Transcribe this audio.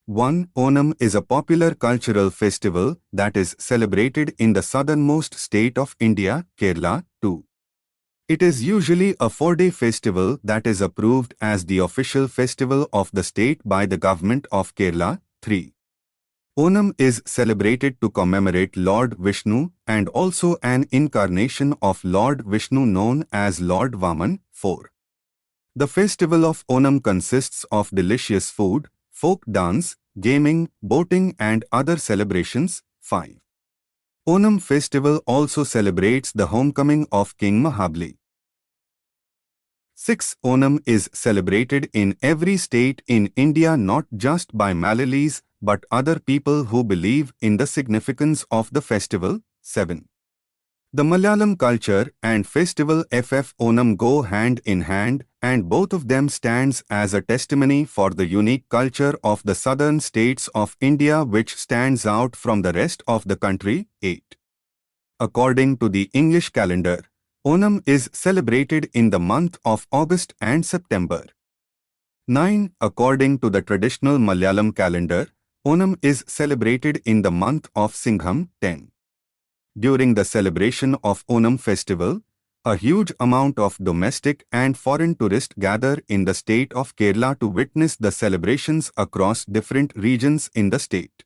1. Onam is a popular cultural festival that is celebrated in the southernmost state of India, Kerala. 2. It is usually a 4-day festival that is approved as the official festival of the state by the government of Kerala. 3. Onam is celebrated to commemorate Lord Vishnu and also an incarnation of Lord Vishnu known as Lord Vaman. 4. The festival of Onam consists of delicious food, folk dance, gaming, boating and other celebrations. 5. Onam festival also celebrates the homecoming of King Mahabali. 6. Onam is celebrated in every state in India not just by Malayalis but other people who believe in the significance of the festival. 7. The Malayalam culture and festival FF Onam go hand in hand and both of them stands as a testimony for the unique culture of the southern states of India which stands out from the rest of the country. 8. According to the English calendar, Onam is celebrated in the month of August and September. 9. According to the traditional Malayalam calendar, Onam is celebrated in the month of Singham. 10. During the celebration of Onam festival, a huge amount of domestic and foreign tourists gather in the state of Kerala to witness the celebrations across different regions in the state.